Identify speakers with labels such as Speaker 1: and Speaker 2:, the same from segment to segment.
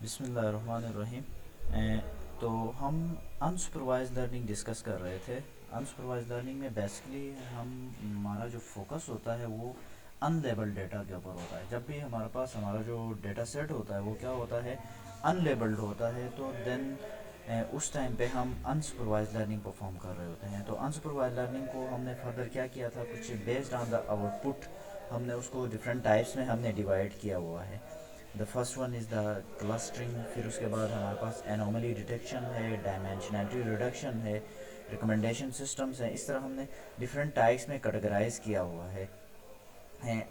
Speaker 1: बिस्मिल्लाहिर्रहमानिर्रहीम। तो हम अनसुपरवाइज लर्निंग डिस्कस कर रहे थे। अनसुपरवाइज लर्निंग में बेसिकली हम हमारा जो फोकस होता है वो अनलेबल्ड डेटा के ऊपर होता है। जब भी हमारे पास हमारा जो डेटा सेट होता है वो क्या होता है, अनलेबल्ड होता है, तो देन उस टाइम पे हम अनसुपरवाइज लर्निंग परफॉर्म कर रहे होते हैं। तो अनसुपरवाइज लर्निंग को हमने फर्दर क्या किया था, कुछ बेस्ड ऑन द आउटपुट हमने उसको डिफरेंट टाइप्स में हमने डिवाइड किया हुआ है। The first one is the clustering, फिर उसके बाद हमारे पास एनोमली डिटेक्शन है, डायमेंशनलिटी रिडक्शन है, रिकमेंडेशन सिस्टम्स हैं। इस तरह हमने डिफरेंट टाइप्स में कैटेगराइज किया हुआ है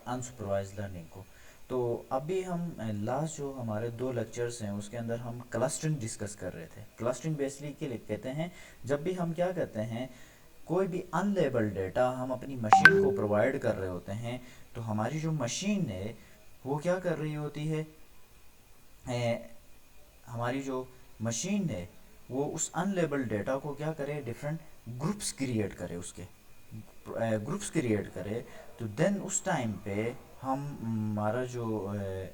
Speaker 1: अनसुपरवाइज लर्निंग को। तो अभी हम लास्ट जो हमारे 2 लेक्चर्स हैं उसके अंदर हम क्लस्टरिंग डिस्कस कर रहे थे। क्लस्टरिंग बेसिकली के लिए कहते हैं, जब भी हम क्या कहते हैं, कोई भी अनलेबल्ड डेटा हम अपनी मशीन को प्रोवाइड कर रहे होते हैं, तो हमारी जो मशीन है वो क्या कर रही होती है, हमारी जो मशीन है वो उस अनलेबल्ड डेटा को क्या करे, डिफरेंट ग्रुप्स क्रिएट करे, उसके ग्रुप्स क्रिएट करे। तो देन उस टाइम पे हम हमारा जो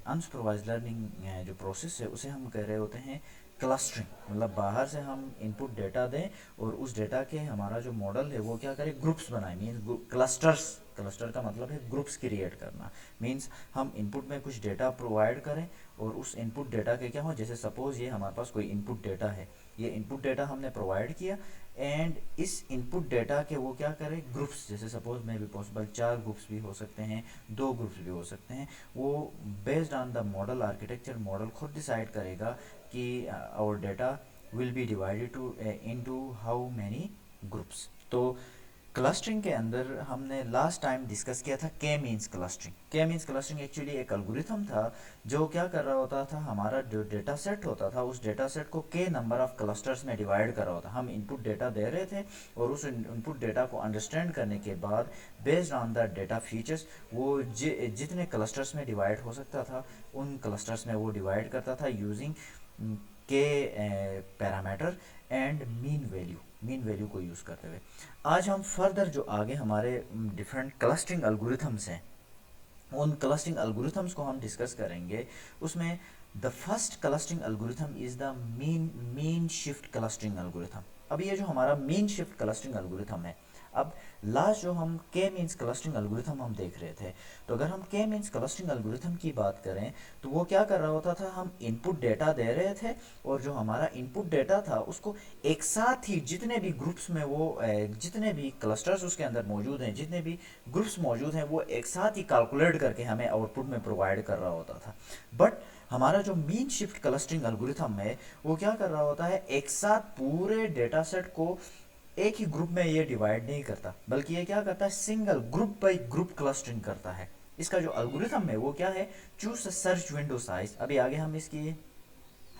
Speaker 1: अनसुपरवाइज लर्निंग जो प्रोसेस है उसे हम कह रहे होते हैं क्लस्टरिंग। मतलब बाहर से हम इनपुट डेटा दें और उस डेटा के हमारा जो मॉडल है वो क्या करे, ग्रुप्स बनाए। मीन्स क्लस्टर्स, क्लस्टर का मतलब है ग्रुप्स क्रिएट करना। मीन्स हम इनपुट में कुछ डेटा प्रोवाइड करें और उस इनपुट डेटा के क्या हो, जैसे सपोज ये हमारे पास कोई इनपुट डेटा है, ये इनपुट डेटा हमने प्रोवाइड किया एंड इस इनपुट डेटा के वो क्या करें, ग्रुप्स, जैसे सपोज में भी पॉसिबल 4 ग्रुप्स भी हो सकते हैं, 2 ग्रुप्स भी हो सकते हैं। वो based on the model architecture, model खुद डिसाइड करेगा कि our data will be divided to into how many groups. तो क्लस्टरिंग के अंदर हमने लास्ट टाइम डिस्कस किया था K means clustering. K means clustering actually एक एल्गोरिथम था जो क्या कर रहा होता था, हमारा जो डेटा सेट होता था उस डेटा सेट को के नंबर ऑफ क्लस्टर्स में डिवाइड कर रहा होता। हम इनपुट डेटा दे रहे थे और उस इनपुट डेटा को अंडरस्टैंड करने के बाद based on the data features वो जितने क्लस्टर्स में डिवाइड हो सकता था उन क्लस्टर्स में वो डिवाइड करता था यूजिंग के पैरामीटर एंड मीन वैल्यू को यूज़ करते हुए। आज हम फर्दर जो आगे हमारे डिफरेंट क्लस्टरिंग एल्गोरिथम्स हैं उन क्लस्टरिंग एल्गोरिथम्स को हम डिस्कस करेंगे। उसमें the first clustering algorithm is the mean shift clustering algorithm. अब ये जो हमारा मीन शिफ्ट क्लस्टरिंग एल्गोरिथम है, अब लास्ट जो हम के मीन्स क्लस्टरिंग एल्गोरिथम हम देख रहे थे, तो अगर हम के मीन्स क्लस्टरिंग एल्गोरिथम की बात करें तो वो क्या कर रहा होता था, हम इनपुट डेटा दे रहे थे और जो हमारा इनपुट डेटा था उसको एक साथ ही जितने भी ग्रुप्स में वो जितने भी क्लस्टर्स उसके अंदर मौजूद हैं, जितने भी ग्रुप्स मौजूद हैं, वो एक साथ ही कैलकुलेट करके हमें आउटपुट में प्रोवाइड कर रहा होता था। बट हमारा जो मीन शिफ्ट क्लस्टरिंग एल्गोरिथम है वो क्या कर रहा होता है, एक साथ पूरे डेटा सेट को एक ही ग्रुप में ये डिवाइड नहीं करता, बल्कि ये क्या करता है, single group by group clustering करता है। इसका जो एल्गोरिथम है वो क्या है, चूज सर्च विंडो साइज। अभी आगे हम इसकी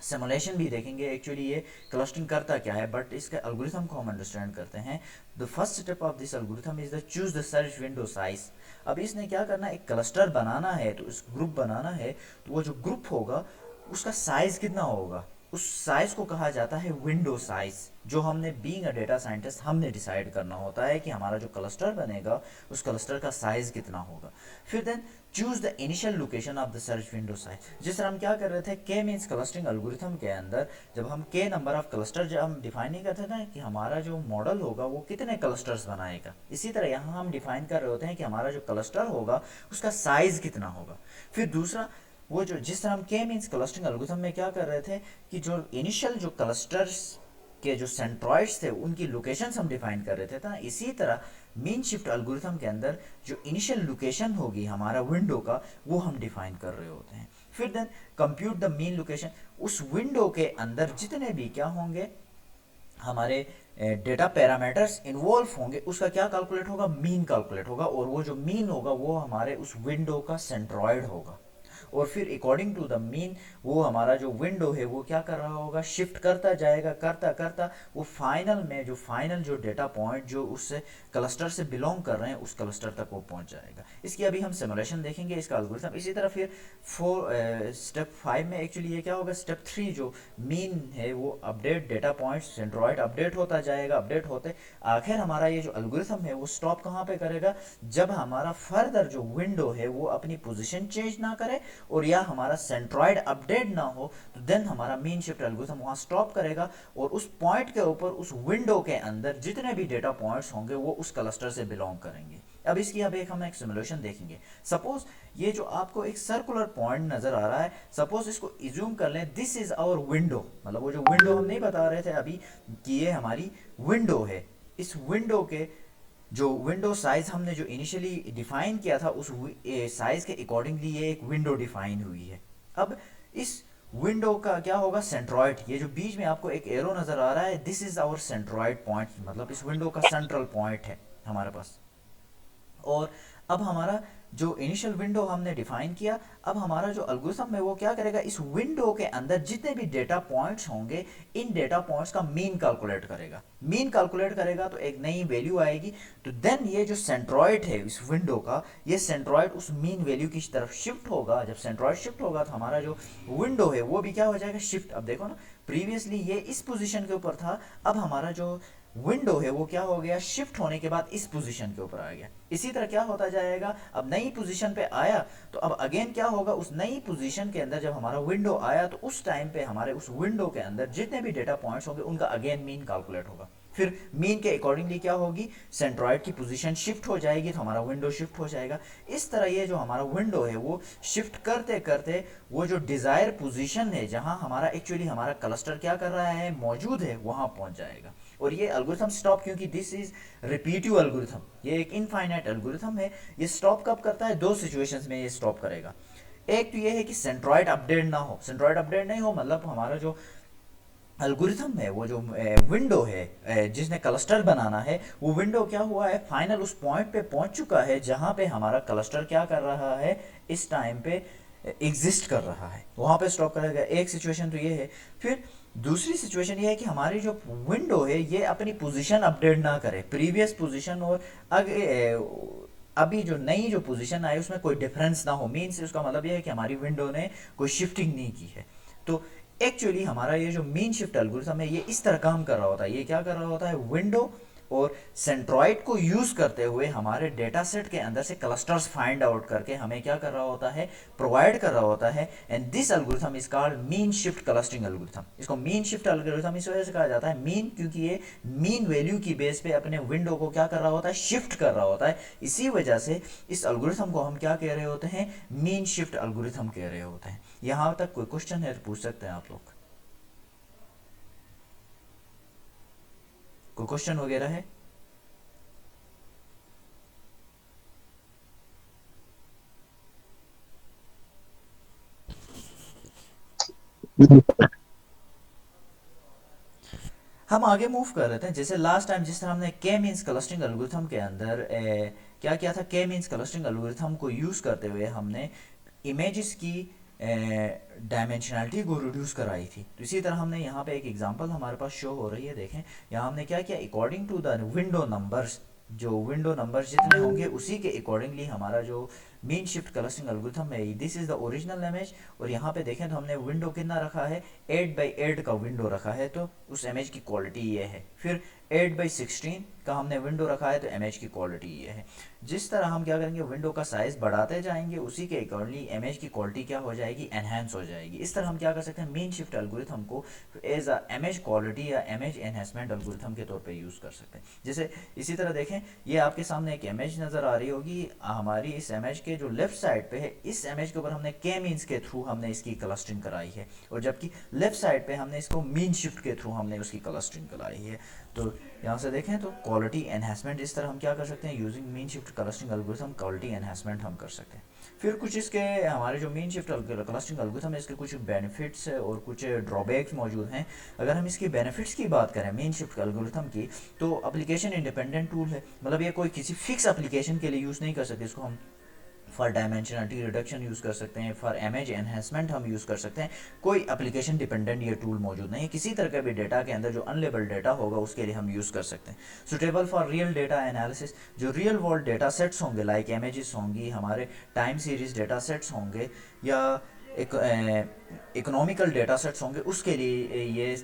Speaker 1: सिमुलेशन भी देखेंगे एक्चुअली ये क्लस्टरिंग करता क्या है, बट इसके एल्गोरिथम को हम अंडरस्टैंड करते हैं। The first step of this algorithm is the choose the search window size. अब इसने क्या करना है, एक क्लस्टर बनाना है, तो इस ग्रुप बनाना है, तो वो जो ग्रुप होगा उसका साइज कितना होगा, उस साइज को कहा जाता है विंडो साइज, जो हमने बीइंग अ डेटा साइंटिस्ट हमने डिसाइड करना होता है कि हमारा जो क्लस्टर बनेगा उस क्लस्टर का साइज कितना होगा। फिर then choose the initial location of the search window size. जिस तरह हम क्या कर रहे थे के मीन्स क्लस्टरिंग एल्गोरिथम के अंदर, जब हम के नंबर ऑफ क्लस्टर जब हम डिफाइन नहीं करते थे कि हमारा जो मॉडल होगा वो कितने क्लस्टर्स बनाएगा, इसी तरह यहाँ हम डिफाइन कर रहे होते हैं कि हमारा जो क्लस्टर होगा उसका साइज कितना होगा। फिर दूसरा, वो जो जिस तरह हम के मीन्स क्लस्टरिंग एल्गोरिथम में क्या कर रहे थे कि जो इनिशियल जो क्लस्टर्स के जो सेंट्रॉइड्स थे उनकी लोकेशंस हम डिफाइन कर रहे थे ना, इसी तरह मीन शिफ्ट एल्गोरिथम के अंदर जो इनिशियल लोकेशन होगी हमारा विंडो का वो हम डिफाइन कर रहे होते हैं। फिर then compute the mean location, उस विंडो के अंदर जितने भी क्या होंगे हमारे डेटा पैरामीटर्स इन्वॉल्व होंगे उसका क्या कैलकुलेट होगा, मीन कैलकुलेट होगा, और वो जो मीन होगा वो हमारे उस विंडो का सेंट्रॉइड होगा। और फिर अकॉर्डिंग टू द मीन वो हमारा जो विंडो है वो क्या कर रहा होगा, शिफ्ट करता जाएगा, करता करता वो फाइनल में जो फाइनल जो डेटा पॉइंट जो उस क्लस्टर से बिलोंग कर रहे हैं उस क्लस्टर तक वो पहुंच जाएगा। इसकी अभी हम सिमुलेशन देखेंगे इसका एल्गोरिथम। इसी तरह फिर स्टेप 5 में एक्चुअली ये क्या होगा, स्टेप 3 जो मीन है वो update data point centroid update होता जाएगा, अपडेट होते आखिर हमारा ये जो एल्गोरिथम है वो स्टॉप कहाँ पे करेगा, जब हमारा फर्दर जो विंडो है वो अपनी पोजीशन चेंज ना करे और या हमारा सेंट्रॉइड अपडेट ना हो, तो देन हमारा मीन शिफ्ट एल्गोरिथम वहाँ स्टॉप करेगा और उस पॉइंट के ऊपर, उस विंडो के अंदर जितने भी डेटा पॉइंट्स होंगे वो उस क्लस्टर से बिलोंग करेंगे। अब इसकी अब हम एक सिमुलेशन देखेंगे। सपोज ये जो आपको एक सर्कुलर पॉइंट नजर आ रहा है, सपोज इसको इज्यूम कर लें दिस इज आवर विंडो, मतलब वो जो विंडो हम नहीं बता रहे थे अभी कि ये हमारी विंडो है। इस विंडो के जो विंडो साइज हमने जो इनिशियली डिफाइन किया था उस साइज के अकॉर्डिंगली ये एक विंडो डिफाइन हुई है। अब इस विंडो का क्या होगा, सेंट्रॉइड, ये जो बीच में आपको एक एरो नजर आ रहा है, this is our centroid point, मतलब इस विंडो का सेंट्रल पॉइंट है हमारे पास। और अब हमारा जो इनिशियल विंडो हमने डिफाइन किया, अब हमारा जो एल्गोरिथम है वो क्या करेगा, इस विंडो के अंदर जितने भी डेटा पॉइंट्स होंगे इन डेटा पॉइंट्स का मीन कैलकुलेट करेगा। मीन कैलकुलेट करेगा तो एक नई वैल्यू आएगी, तो देन ये जो सेंट्रॉइड है इस विंडो का, ये सेंट्रॉइड उस मीन वैल्यू की तरफ शिफ्ट होगा। जब सेंट्रॉइड शिफ्ट होगा तो हमारा जो विंडो है वो भी क्या हो जाएगा, शिफ्ट। अब देखो ना, प्रीवियसली ये इस पोजीशन के ऊपर था, अब हमारा जो विंडो है वो क्या हो गया, शिफ्ट होने के बाद इस पोजीशन के ऊपर आ गया। इसी तरह क्या होता जाएगा, अब नई पोजीशन पे आया तो अब अगेन क्या होगा, उस नई पोजीशन के अंदर जब हमारा विंडो आया तो उस टाइम पे हमारे उस विंडो के अंदर जितने भी डेटा पॉइंट्स होंगे उनका अगेन मीन कैलकुलेट होगा। फिर मीन के अकॉर्डिंगली क्या होगी, सेंट्रॉइड की पोजीशन शिफ्ट हो जाएगी तो हमारा विंडो शिफ्ट हो जाएगा। इस तरह ये जो हमारा विंडो है वो शिफ्ट करते करते वो जो डिजायर पोजीशन है जहां हमारा एक्चुअली हमारा क्लस्टर क्या कर रहा है, मौजूद है, वहां पहुंच जाएगा। और ये एल्गोरिथम स्टॉप, क्योंकि दिस इज रिपीटिव एल्गोरिथम, ये एक इनफाइनाइट एल्गोरिथम है, ये स्टॉप कब करता है, दो सिचुएशंस में ये स्टॉप करेगा। एक तो ये है कि सेंट्रॉइड अपडेट ना हो, सेंट्रॉइड अपडेट नहीं हो मतलब हमारा जो एल्गोरिथम है, वो जो विंडो है जिसने क्लस्टर बनाना है, वो विंडो क्या हुआ है, फाइनल उस पॉइंट पे पहुंच चुका है जहां पे हमारा क्लस्टर क्या कर रहा है, इस टाइम पे एग्जिस्ट कर रहा है, वहां पे स्टॉप करेगा। एक सिचुएशन तो ये है। फिर दूसरी सिचुएशन ये है कि हमारी जो विंडो है ये अपनी पोजीशन अपडेट ना करे, प्रीवियस पोजीशन और अभी जो नई जो पोजीशन आई उसमें कोई डिफरेंस ना हो। मीन से उसका मतलब ये है कि हमारी विंडो ने कोई शिफ्टिंग नहीं की है। तो एक्चुअली हमारा ये जो मीन शिफ्ट एल्गोरिथम है ये इस तरह काम कर रहा होता है। ये क्या कर रहा होता है, विंडो और सेंट्रॉइड को यूज करते हुए हमारे डेटा सेट के अंदर से क्लस्टर्स फाइंड आउट करके हमें क्या कर रहा होता है, प्रोवाइड कर रहा होता है। And this algorithm is called mean shift clustering algorithm. इसको मीन शिफ्ट एल्गोरिथम इस वजह से कहा जाता है, मीन क्योंकि ये मीन वैल्यू की बेस पे अपने विंडो को क्या कर रहा होता है, शिफ्ट कर रहा होता है। इसी वजह से इस एल्गोरिथम को हम क्या कह रहे होते हैं, मीन शिफ्ट एल्गोरिथम कह रहे होते हैं। यहां तक कोई क्वेश्चन है तो पूछ सकते हैं आप लोग, कोई क्वेश्चन वगैरह है? हम आगे मूव कर रहे थे, जैसे लास्ट टाइम जिस तरह हमने के मींस क्लस्टरिंग एल्गोरिथम के अंदर क्या किया था, के मींस क्लस्टरिंग एल्गोरिथम को यूज करते हुए हमने इमेजेस की डायमेंशनलिटी को रिड्यूस कराई थी। तो इसी तरह हमने यहाँ पे एक एग्जांपल हमारे पास शो हो रही है, देखें यहाँ हमने क्या किया, according to the window numbers, जो विंडो नंबर्स जितने होंगे उसी के अकॉर्डिंगली हमारा जो मीन शिफ्ट क्लस्टरिंग एल्गोरिथम है, this is the original image. और यहाँ पे देखें तो हमने विंडो कितना रखा है, 8x8 का विंडो रखा है, तो उस इमेज की क्वालिटी ये है। फिर 8x16 का हमने विंडो रखा है तो इमेज की क्वालिटी ये है। जिस तरह हम क्या करेंगे, विंडो का साइज बढ़ाते जाएंगे उसी के अकॉर्डिंगली इमेज की क्वालिटी क्या हो जाएगी, एनहेंस हो जाएगी। इस तरह हम क्या कर सकते हैं, मीन शिफ्ट एल्गोरिथम को एज अ इमेज क्वालिटी या इमेज एनहेंसमेंट एल्गोरिथम के तौर पे यूज कर सकते हैं। जैसे इसी तरह देखें, ये आपके सामने एक इमेज नजर आ रही होगी, हमारी इस इमेज के जो लेफ्ट साइड पे है, इस इमेज के ऊपर हमने के मीन्स के थ्रू हमने इसकी क्लस्टरिंग कराई है, और जबकि लेफ्ट साइड पे हमने इसको मीन शिफ्ट के थ्रू हमने उसकी क्लस्टरिंग कराई है। तो यहाँ से देखें तो क्वालिटी एनहेंसमेंट इस तरह हम क्या कर सकते हैं, using mean shift clustering algorithm quality enhancement हम कर सकते हैं। फिर कुछ इसके हमारे जो मीन शिफ्ट क्लस्टरिंग एल्गोरिथम है इसके कुछ बेनिफिट्स और कुछ ड्रॉबैक्स मौजूद हैं। अगर हम इसकी बेनिफिट्स की बात करें मीन शिफ्ट एल्गोरिथम की, तो एप्लीकेशन इंडिपेंडेंट टूल है, मतलब ये कोई किसी फिक्स एप्लीकेशन के लिए यूज़ नहीं कर सकते। इसको हम फॉर डायमेंशनलिटी रिडक्शन यूज़ कर सकते हैं, फॉर इमेज एनहेंसमेंट हम यूज़ कर सकते हैं। कोई एप्लीकेशन डिपेंडेंट ये टूल मौजूद नहीं है। किसी तरह का भी डेटा के अंदर जो अनलेबल डेटा होगा उसके लिए हम यूज़ कर सकते हैं। Suitable for real data analysis, जो रियल वर्ल्ड डेटा सेट्स होंगे लाइक इमेजेस होंगी, हमारे टाइम सीरीज डेटा सेट्स होंगे, या इकोनॉमिकल डेटा सेट्स होंगे, उसके लिए ये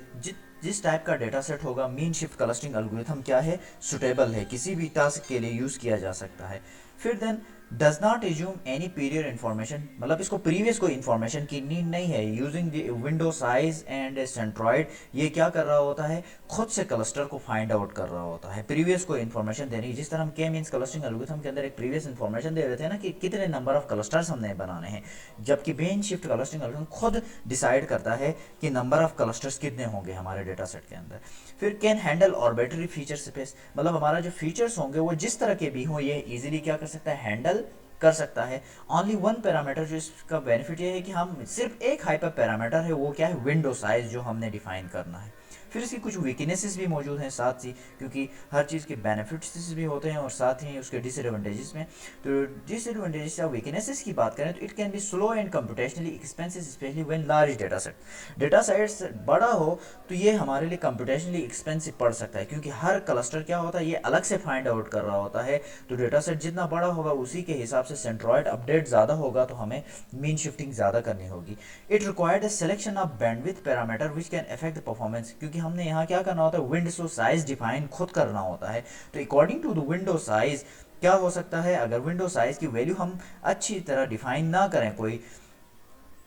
Speaker 1: जिस टाइप का डेटा सेट होगा, मीन शिफ्ट क्लस्टरिंग एल्गोरिथम क्या है, सुटेबल है, किसी भी टास्क के लिए यूज़ किया जा सकता है। फिर then does not assume any period information, मतलब इसको प्रीवियस कोई इन्फॉर्मेशन की नीड नहीं है। Using the window size and centroid, ये क्या कर रहा होता है, खुद से क्लस्टर को फाइंड आउट कर रहा होता है, प्रीवियस को इन्फॉर्मेशन देने की। जिस तरह हम के मींस क्लस्टरिंग एल्गोरिथम के अंदर एक प्रीवियस इन्फॉर्मेशन दे रहे थे ना कि कितने नंबर ऑफ क्लस्टर्स हमने बनाने हैं, जबकि बेन शिफ्ट क्लस्टरिंग एल्गोरिथम खुद डिसाइड करता है कि नंबर ऑफ क्लस्टर्स कितने होंगे हमारे डेटा सेट के अंदर। फिर can handle arbitrary feature space, मतलब हमारा जो फीचर्स होंगे वो जिस तरह के भी हों, ये इजीली क्या कर सकता है, हैंडल कर सकता है। ओनली वन पैरामीटर, जो इसका बेनिफिट ये है कि हम सिर्फ एक हाइपर पैरामीटर है, वो क्या है, विंडो साइज, जो हमने डिफाइन करना है। फिर इसकी कुछ वीकनेसेस भी मौजूद हैं साथ ही, क्योंकि हर चीज़ के बेनिफिट्स भी होते हैं और साथ ही उसके डिसएडवांटेजेस में। तो डिसएडवांटेजेस या वीकनेसेस की बात करें तो it can be slow and computationally expensive, specially when large data set. Data set बड़ा हो तो ये हमारे लिए कंप्यूटेशनली एक्सपेंसिव पड़ सकता है, क्योंकि हर क्लस्टर क्या होता है, ये अलग से फाइंड आउट कर रहा होता है। तो डेटा सेट जितना बड़ा होगा उसी के हिसाब से सेंट्रॉइड अपडेट ज़्यादा होगा, तो हमें मीन शिफ्टिंग ज़्यादा करनी होगी। It required a selection of bandwidth parameter which can affect the performance, क्योंकि हमने यहाँ क्या करना होता है, विंडो साइज डिफाइन खुद करना होता है। तो according to the window size क्या हो सकता है, अगर विंडो साइज की वैल्यू हम अच्छी तरह डिफाइन ना करें, कोई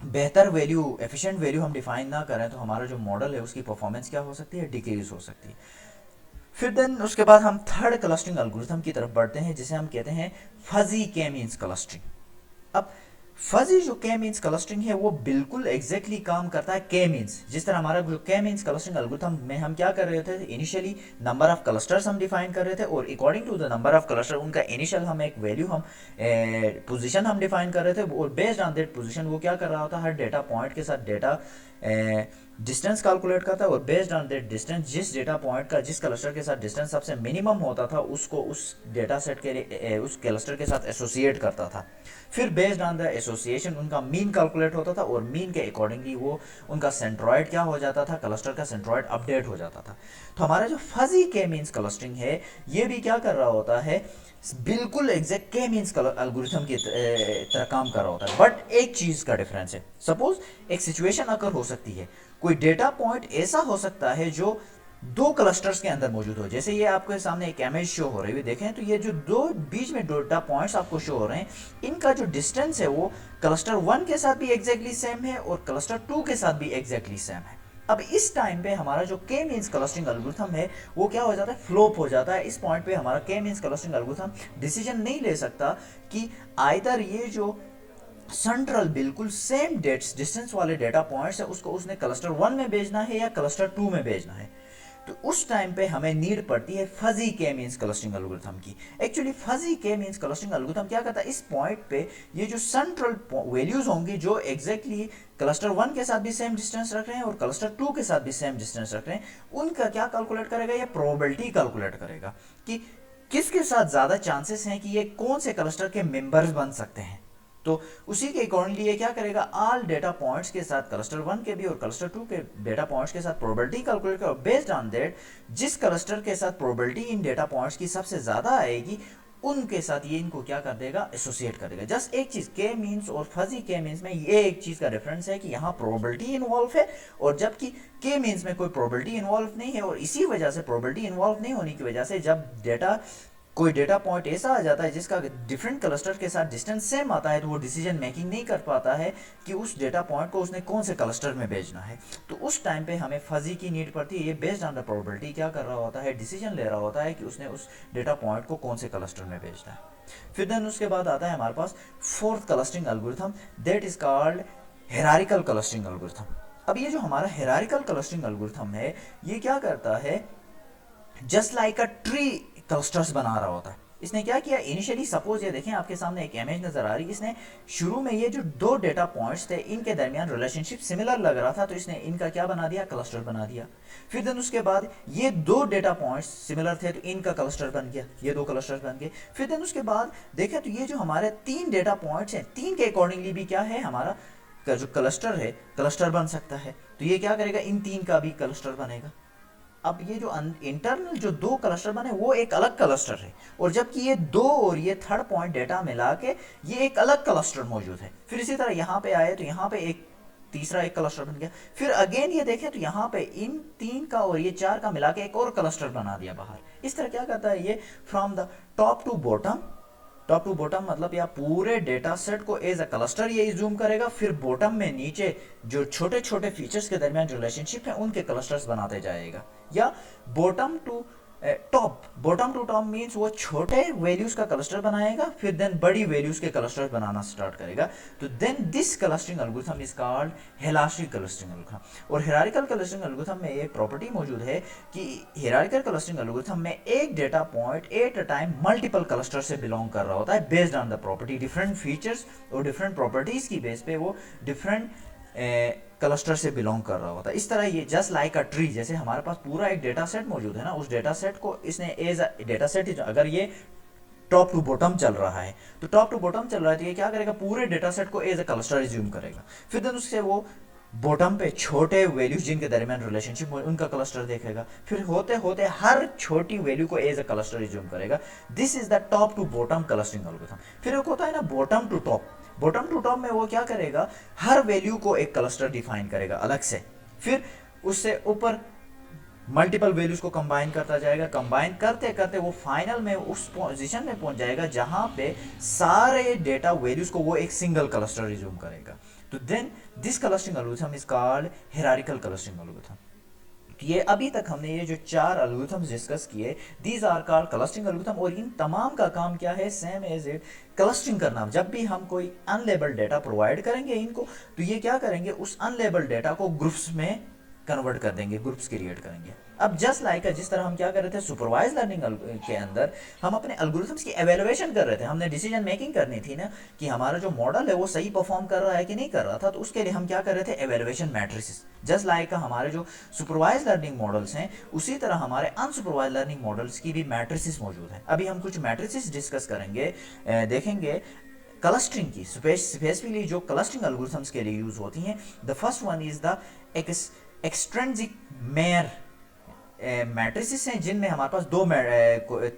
Speaker 1: बेहतर वैल्यू, एफिशिएंट वैल्यू हम डिफाइन ना करें, तो हमारा जो मॉडल है उसकी परफॉर्मेंस क्या हो सकती है, डिक्रीज हो सकती है। फिर देन उसके बाद हम थर्ड क्लस्टरिंग एल्गोरिथम की तरफ बढ़ते हैं, जिसे हम कहते हैं फजी के मींस क्लस्टरिंग। अब फजी जो के मींस क्लस्टरिंग है वो बिल्कुल एग्जैक्टली काम करता है के मींस, जिस तरह हमारा जो के मींस क्लस्टरिंग एल्गोरिथम में हम क्या कर रहे थे, इनिशियली नंबर ऑफ क्लस्टर्स हम डिफाइन कर रहे थे, और according to the number of cluster उनका इनिशियल हम एक वैल्यू, हम पोजीशन हम डिफाइन कर रहे थे, और बेस्ड ऑन दैट पोजीशन वो क्या कर रहा होता है, हर डेटा पॉइंट के साथ डेटा डिस्टेंस कैलकुलेट करता है, और बेस्ड ऑन दैट डिस्टेंस, जिस डेटा पॉइंट का जिस क्लस्टर के साथ डिस्टेंस सबसे मिनिमम होता था, उसको उस डेटा सेट के उस क्लस्टर के साथ एसोसिएट करता था। फिर बेस्ड ऑन द एसोसिएशन उनका मीन कैलकुलेट होता था, और मीन के अकॉर्डिंगली वो उनका सेंट्रॉइड क्या हो जाता था, क्लस्टर का सेंट्रॉइड अपडेट हो जाता था। तो हमारा जो फजी के मीन्स क्लस्टरिंग है, ये भी क्या कर रहा होता है, बिल्कुल एग्जैक्ट के मींस एल्गोरिथम की तरह काम कर रहा होता है। बट एक चीज़ का डिफरेंस है, सपोज एक सिचुएशन अगर हो सकती है, कोई डेटा पॉइंट ऐसा हो सकता है जो दो क्लस्टर्स के अंदर मौजूद हो। जैसे ये आपके सामने एक इमेज शो हो रही है, देखें तो ये जो दो बीच में डेटा पॉइंट्स आपको शो हो रहे हैं, इनका जो डिस्टेंस है वो क्लस्टर 1 के साथ भी एग्जैक्टली सेम है और क्लस्टर 2 के साथ भी एग्जैक्टली सेम है। अब इस टाइम पे हमारा जो के मींस क्लस्टरिंग एल्गोरिथम है वो क्या हो जाता है, फ्लॉप हो जाता है। इस पॉइंट पे हमारा के मींस क्लस्टरिंग एल्गोरिथम डिसीजन नहीं ले सकता कि आइदर ये जो सेंट्रल बिल्कुल सेम डेट्स डिस्टेंस वाले डेटा पॉइंट्स है उसको उसने क्लस्टर 1 में भेजना है या क्लस्टर 2 में भेजना है। तो उस टाइम पे हमें नीड पड़ती है fuzzy k means clustering algorithm की। Actually fuzzy k means clustering algorithm क्या करता है, इस पॉइंट पे ये जो सेंट्रल वैल्यूज होंगी जो एग्जैक्टली क्लस्टर 1 के साथ भी सेम डिस्टेंस रख रहे हैं और क्लस्टर 2 के साथ भी सेम डिस्टेंस रख रहे हैं, उनका क्या कैलकुलेट करेगा, ये प्रोबेबिलिटी कैलकुलेट करेगा कि किसके साथ ज्यादा चांसेस हैं कि ये कौन से क्लस्टर के मेंबर्स बन सकते हैं। तो उसी के अकॉर्डिंगली ये क्या करेगा, ऑल डेटा पॉइंट्स के साथ क्लस्टर 1 के भी और क्लस्टर 2 के डेटा पॉइंट्स के साथ प्रोबेबिलिटी कैलकुलेट करेगा। बेस्ड ऑन दैट जिस क्लस्टर के साथ प्रोबेबिलिटी इन डेटा पॉइंट्स की सबसे ज्यादा आएगी उनके साथ ये इनको क्या कर देगा, एसोसिएट कर देगा। जस्ट एक चीज के मींस और फजी के मींस में ये एक चीज का डिफरेंस है कि यहाँ प्रोबेबिलिटी इन्वॉल्व है और जबकि के मींस में कोई प्रोबेबिलिटी इन्वॉल्व नहीं है। और इसी वजह से प्रोबेबिलिटी इन्वॉल्व नहीं होने की वजह से जब डेटा कोई डेटा पॉइंट ऐसा आ जाता है जिसका डिफरेंट क्लस्टर के साथ डिस्टेंस सेम आता है, तो वो डिसीजन मेकिंग नहीं कर पाता है कि उस डेटा पॉइंट को उसने कौन से क्लस्टर में भेजना है। तो उस टाइम पे हमें फजी की नीड पड़ती है। ये बेस्ड ऑन द प्रोबेबिलिटी क्या कर रहा होता है, डिसीजन ले रहा होता है कि उसने उस डेटा पॉइंट को कौन से क्लस्टर में भेजना है। फिर देन उसके बाद आता है हमारे पास fourth clustering algorithm, that is called hierarchical clustering algorithm. अब ये जो हमारा हायरार्किकल क्लस्टरिंग एल्गोरिथम है, ये क्या करता है, just like a tree clusters बना रहा होता है। इसने क्या किया, इनिशियली सपोज ये देखें आपके सामने एक इमेज नजर आ रही है, इसने शुरू में ये जो दो डेटा पॉइंट्स थे इनके दरमियान रिलेशनशिप सिमिलर लग रहा था, तो इसने इनका क्या बना दिया, क्लस्टर बना दिया। फिर देन उसके बाद ये दो डेटा पॉइंट्स सिमिलर थे तो इनका क्लस्टर बन गया, ये दो क्लस्टर बन गए। फिर देन उसके बाद देखें तो ये जो हमारे तीन डेटा पॉइंट्स हैं, तीन के अकॉर्डिंगली भी क्या है, हमारा जो क्लस्टर है क्लस्टर बन सकता है। तो ये क्या करेगा, इन तीन का भी क्लस्टर बनेगा। अब ये जो इंटरनल जो दो क्लस्टर बने वो एक अलग क्लस्टर है, और जबकि ये दो और ये थर्ड पॉइंट डेटा मिला के ये एक अलग क्लस्टर मौजूद है। फिर इसी तरह यहाँ पे आए तो यहाँ पे एक तीसरा एक क्लस्टर बन गया। फिर अगेन ये देखें तो यहाँ पे इन तीन का और ये चार का मिला के एक और क्लस्टर बना दिया बाहर। इस तरह क्या करता है ये, from the top to bottom top to bottom मतलब या पूरे डेटा सेट को एज अ क्लस्टर ये जूम करेगा, फिर बॉटम में नीचे जो छोटे छोटे फीचर्स के दरमियान रिलेशनशिप है उनके क्लस्टर्स बनाते जाएगा। या bottom to top, bottom to top means वो छोटे वैल्यूज का क्लस्टर बनाएगा, फिर देन बड़ी वैल्यूज के क्लस्टर बनाना स्टार्ट करेगा। तो then this clustering algorithm is called hierarchical clustering algorithm. और हिरार्चिकल क्लस्टरिंग एल्गोरिथम में एक प्रॉपर्टी मौजूद है कि हिरार्चिकल क्लस्टरिंग एल्गोरिथम में एक data point at a time multiple cluster से बिलोंग कर रहा होता है based on the property. Different features और डिफरेंट प्रॉपर्टीज की बेस पे वो डिफरेंट क्लस्टर से बिलोंग कर रहा होता है। इस तरह ये जस्ट लाइक अ ट्री, जैसे हमारे पास पूरा एक डेटा सेट मौजूद है ना, उस डेटा सेट को इसने एज अ डेटा सेट, अगर ये टॉप टू बॉटम चल रहा है तो टॉप टू बॉटम चल रहा है तो ये क्या करेगा, पूरे डेटा सेट को एज अ क्लस्टर रिज्यूम करेगा। फिर देन उससे वो बॉटम पे छोटे वैल्यूज जिनके दरमियान रिलेशनशिप उनका क्लस्टर देखेगा, फिर होते होते हर छोटी वैल्यू को एज अ क्लस्टर रिज्यूम करेगा। This is the top to bottom clustering algorithm. फिर एक होता है ना bottom to top, bottom to top में वो क्या करेगा, हर वैल्यू को एक क्लस्टर डिफाइन करेगा अलग से, फिर उससे ऊपर मल्टीपल वैल्यूज को कंबाइन करता जाएगा, कंबाइन करते करते वो फाइनल में उस पोजीशन में पहुंच जाएगा जहां पे सारे डेटा वैल्यूज को वो एक सिंगल क्लस्टर रिज्यूम करेगा। तो then this clustering algorithm is called hierarchical clustering algorithm. ये अभी तक हमने ये जो 4 एल्गोरिथम्स डिस्कस किए, these are called clustering algorithm. और इन तमाम का काम क्या है, सेम एज इट क्लस्टरिंग करना। जब भी हम कोई अनलेबल्ड डेटा प्रोवाइड करेंगे इनको, तो ये क्या करेंगे, उस अनलेबल्ड डेटा को ग्रुप्स में कन्वर्ट कर देंगे, ग्रुप्स क्रिएट करेंगे। अब जस्ट लाइक जिस तरह हम क्या कर रहे थे सुपरवाइज लर्निंग के अंदर, हम अपने एल्गोरिथम्स की एवेल्युएशन कर रहे थे, हमने डिसीजन मेकिंग करनी थी ना कि हमारा जो मॉडल है वो सही परफॉर्म कर रहा है कि नहीं कर रहा था, तो उसके लिए हम क्या कर रहे थे, एवेल्युएशन मैट्रिसेस। जस्ट लाइक हमारे जो सुपरवाइज लर्निंग मॉडल्स हैं, उसी तरह हमारे अनसुपरवाइज लर्निंग मॉडल्स की भी मैट्रिसेस मौजूद है। अभी हम कुछ मैट्रिसेस डिस्कस करेंगे, देखेंगे क्लस्टरिंग की, स्पेसिफिकली जो क्लस्टरिंग एल्गोरिथम्स के लिए यूज होती हैं। The first one is the extrinsic measure matrices हैं, जिनमें हमारे पास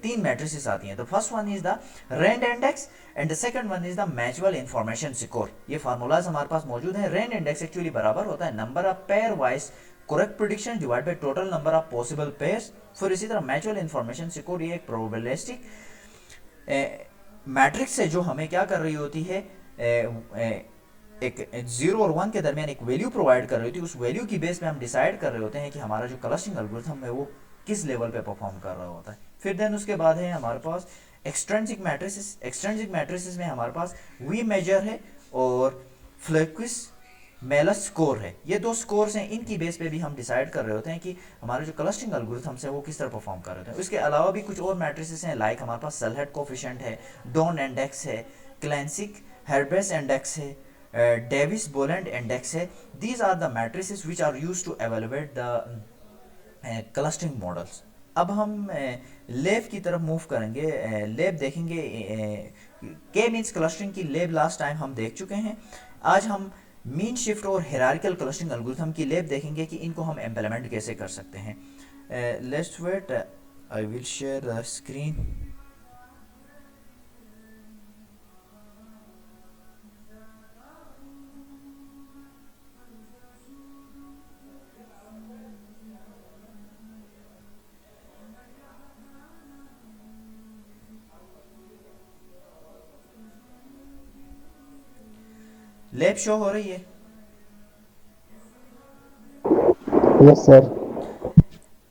Speaker 1: तीन मैट्रिसेस आती हैं। तो first one is the rand index and the second one is the mutual information score. ये फार्मूलाज हमारे पास मौजूद हैं। रेंड इंडेक्स एक्चुअली बराबर होता है number of pair wise correct prediction divide by total number of possible pairs. फिर इसी तरह मैचुअल इंफॉर्मेशन स्कोर ये एक प्रोबेबिलिस्टिक मैट्रिक्स है जो हमें क्या कर रही होती है, एक 0 और 1 के दरमियान एक वैल्यू प्रोवाइड कर रही होती है। उस वैल्यू की बेस पे हम डिसाइड कर रहे होते हैं कि हमारा जो क्लस्टरिंग एल्गोरिथम है वो किस लेवल पे परफॉर्म कर रहा होता है। फिर देन उसके बाद है हमारे पास एक्सट्रिंसिक मैट्रिसेस। एक्सट्रिंसिक मैट्रिसेस में हमारे पास वी मेजर है और फ्लेक्विस मेलस स्कोर है। ये दो स्कोर्स हैं, इनकी बेस पे भी हम डिसाइड कर रहे होते हैं कि हमारे जो क्लस्टरिंग एल्गोरिथम्स है वो किस तरह परफॉर्म कर रहे हैं। इसके अलावा भी कुछ और मैट्रिसेस हैं, लाइक हमारे पास सलहेट कोफिशिएंट है, डॉन इंडेक्स है, क्लैंसिक हेर्बेस इंडेक्स है, डेविस बोलैंड इंडेक्स है। These are the matrices which are used to evaluate the clustering models. अब हम लेब की तरफ मूव करेंगे, लेब देखेंगे। के मीन्स क्लस्टरिंग की लेब लास्ट टाइम हम देख चुके हैं। आज हम मीन शिफ्ट और हिरार्चिकल क्लस्टरिंग एल्गोरिथम की लेब देखेंगे कि इनको हम इम्प्लीमेंट कैसे कर सकते हैं। Let's wait, I will share the screen. Lab show हो रही है?
Speaker 2: Yes sir.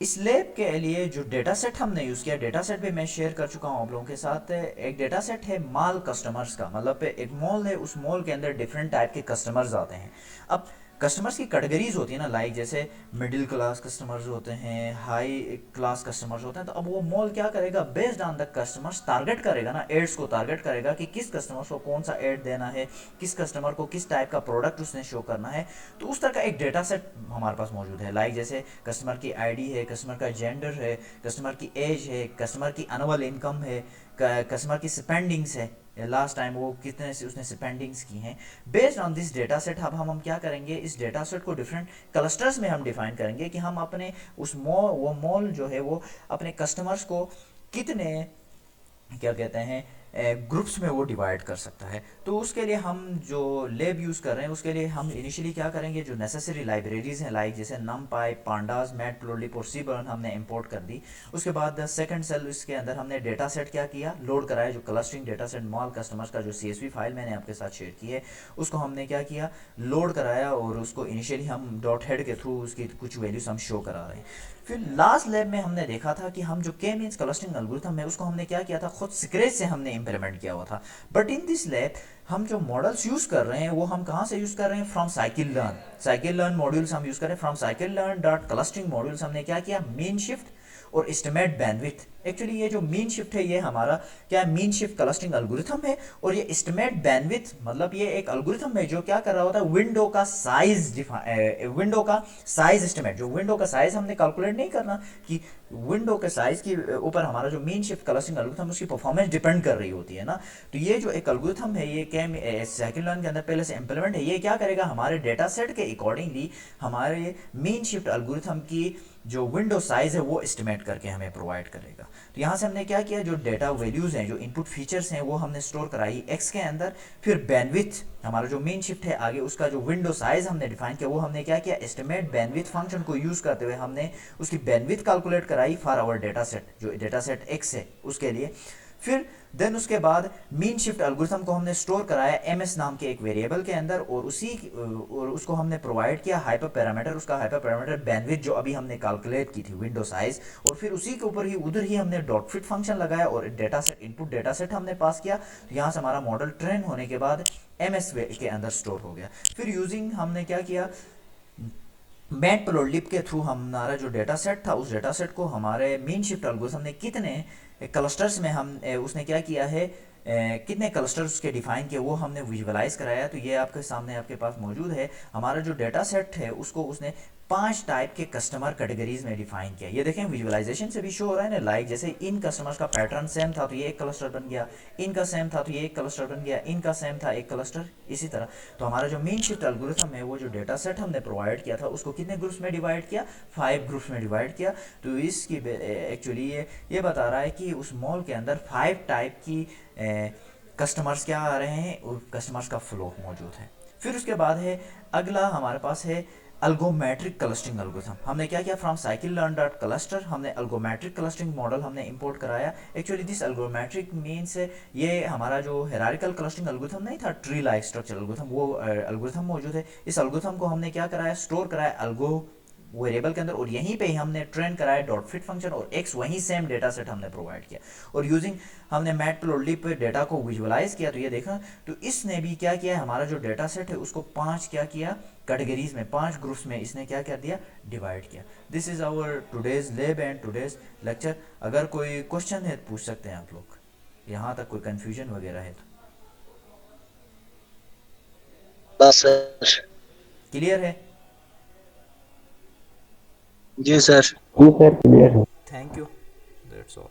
Speaker 1: इस लेब के लिए जो डेटा सेट हमने यूज़ किया, डेटा सेट भी मैं शेयर कर चुका हूँ आप लोगों के साथ। एक डेटा सेट है मॉल कस्टमर्स का, मतलब पे एक मॉल है, उस मॉल के अंदर डिफरेंट टाइप के कस्टमर्स आते हैं। अब कस्टमर्स की कैटेगरीज होती है ना, लाइक जैसे मिडिल क्लास कस्टमर्स होते हैं, हाई क्लास कस्टमर्स होते हैं। तो अब वो मॉल क्या करेगा, based on the customers target करेगा ना, एड्स को टारगेट करेगा कि किस कस्टमर्स को कौन सा एड देना है, किस कस्टमर को किस टाइप का प्रोडक्ट उसने शो करना है। तो उस तरह का एक डेटा सेट हमारे पास मौजूद है, लाइक जैसे कस्टमर की आईडी है, कस्टमर का जेंडर है, कस्टमर की एज है, कस्टमर की एनुअल इनकम है, कस्टमर की स्पेंडिंग्स है, लास्ट टाइम वो कितने से उसने स्पेंडिंग्स की हैं। Based on this data set अब हम क्या करेंगे, इस डेटा सेट को डिफरेंट क्लस्टर्स में हम डिफाइन करेंगे कि हम अपने उस मॉल जो है वो अपने कस्टमर्स को कितने क्या कहते हैं ग्रुप्स में वो डिवाइड कर सकता है। तो उसके लिए हम जो लेब यूज़ कर रहे हैं उसके लिए हम इनिशियली क्या करेंगे, जो नेसेसरी लाइब्रेरीज़ हैं लाइक जैसे नमपाई, पांडास, मैटप्लोटलिब और सीबर्न हमने इंपोर्ट कर दी। उसके बाद सेकंड सेल इसके अंदर हमने डेटा सेट क्या किया, लोड कराया, जो clustering data set mall customers का जो CSV फाइल मैंने आपके साथ शेयर की है उसको हमने क्या किया, लोड कराया, और उसको इनिशियली हम डॉट हेड के थ्रू उसकी कुछ वैल्यूज हम शो करा रहे हैं। फिर लास्ट लैब में हमने देखा था कि हम जो के मीन्स क्लस्टरिंग एल्गोरिथम है उसको हमने क्या किया था, खुद स्क्रैच से हमने इंप्लीमेंट किया हुआ था। बट इन दिस लैब हम जो मॉडल्स यूज़ कर रहे हैं वो हम कहाँ से यूज़ कर रहे हैं, फ्रॉम साइकिल लर्न मॉड्यूल्स हम यूज़ कर रहे हैं। From cycle learn dot clustering modules हमने क्या किया, मीन शिफ्ट और एस्टिमेट बैंडविड्थ। एक्चुअली ये जो मीन शिफ्ट है ये हमारा क्या, मीन शिफ्ट क्लस्टरिंग एल्गोरिथम है, और ये एस्टिमेट बैंडविड्थ मतलब ये एक एल्गोरिथम है जो क्या कर रहा होता है, विंडो का साइज एस्टिमेट, जो विंडो का साइज हमने कैलकुलेट नहीं करना कि विंडो के साइज के ऊपर हमारा जो मीन शिफ्ट क्लस्टरिंग एल्गोरिथम उसकी परफॉर्मेंस डिपेंड कर रही होती है ना। तो ये जो एक एल्गोरिथम है ये क्या सेकंड लर्न के अंदर पहले से इंप्लीमेंट है, ये क्या करेगा, हमारे डेटा सेट के अकॉर्डिंगली हमारे मीन शिफ्ट एल्गोरिथम की जो विंडो साइज है वो एस्टिमेट करके हमें प्रोवाइड करेगा। तो यहाँ से हमने क्या किया, जो डेटा वैल्यूज़ हैं, जो इनपुट फीचर्स हैं वो हमने स्टोर कराई एक्स के अंदर। फिर बैंडविड्थ हमारा जो मेन शिफ्ट है आगे उसका जो विंडो साइज हमने डिफाइन किया वो हमने क्या किया, एस्टिमेट बैंडविड्थ फंक्शन को यूज़ करते हुए हमने उसकी बैंडविड्थ कैलकुलेट कराई फॉर आवर डेटा सेट, जो डेटा सेट एक्स है उसके लिए। फिर देन उसके बाद मीन शिफ्ट एल्गोरिथम को हमने स्टोर कराया एमएस नाम के एक वेरिएबल के अंदर, और उसको हमने प्रोवाइड किया हाइपर पैरामीटर, उसका हाइपर पैरामीटर बैंडविड्थ जो अभी हमने कैलकुलेट की थी विंडो साइज, और फिर उसी के ऊपर ही उधर ही हमने डॉट फिट फंक्शन लगाया और data set input data set हमने पास किया। तो यहाँ से हमारा मॉडल ट्रेन होने के बाद एमएस के अंदर स्टोर हो गया। फिर यूजिंग हमने क्या किया, मैटप्लोटलिब के थ्रू हमारा जो डेटा सेट था उस डेटा सेट को हमारे मीन शिफ्ट एल्गोरिथम ने कितने क्लस्टर्स में हम उसने क्या किया है, कितने क्लस्टर्स उसके डिफाइन किए वो हमने विजुअलाइज कराया। तो ये आपके सामने आपके पास मौजूद है, हमारा जो डेटा सेट है उसको उसने 5 टाइप के कस्टमर कैटेगरीज में डिफाइन किया। ये देखें विजुअलाइजेशन से भी शो हो रहा है ना, लाइक जैसे इन कस्टमर्स का पैटर्न सेम था तो ये एक क्लस्टर बन गया, इनका सेम था तो ये एक क्लस्टर बन गया, इनका सेम था एक क्लस्टर, इसी तरह। तो हमारा जो मेन शिफ्ट एल्गोरिथम है वो जो डेटा सेट हमने प्रोवाइड किया था उसको कितने ग्रुप्स में डिवाइड किया, 5 ग्रुप्स में डिवाइड किया। तो इसकी एक्चुअली ये बता रहा है कि उस मॉल के अंदर 5 टाइप की कस्टमर्स क्या आ रहे हैं और कस्टमर्स का फ्लो मौजूद है। फिर उसके बाद है अगला हमारे पास है अल्गोमेट्रिक क्लस्टरिंग एल्गोरिथम। हमने क्या किया, from cycle learn dot cluster हमने अल्गोमेट्रिक क्लस्टरिंग मॉडल हमने इंपोर्ट कराया। एक्चुअली दिस अल्गोमेट्रिक मीन्स ये हमारा जो हेरारिकल क्लस्टरिंग एल्गोरिथम नहीं था, ट्री लाइक स्ट्रक्चर एल्गोरिथम, वो एल्गोरिथम मौजूद है। इस एल्गोरिथम को हमने क्या कराया, स्टोर कराया अल्गो वेरिएबल के अंदर, और यहीं पे ही हमने ट्रेन कराया डॉट फिट फंक्शन, और एक्स वहीं सेम डेटा सेट हमने प्रोवाइड किया, और यूजिंग हमने मैटप्लोटलिब पे डेटा को विजुअलाइज किया। तो ये देखा, तो इसने भी क्या किया, हमारा जो डेटा सेट है उसको 5 क्या किया कैटेगरीज में, 5 ग्रुप्स में इसने क्या कर दिया, डिवाइड किया। This is our today's lab and today's lecture. अगर कोई क्वेश्चन है तो पूछ सकते हैं आप लोग, यहाँ तक कोई कंफ्यूजन वगैरह है तो।
Speaker 3: बस सर।
Speaker 1: क्लियर है?
Speaker 3: जी सर।
Speaker 2: जी सर, क्लियर है।
Speaker 1: Thank you, that's all.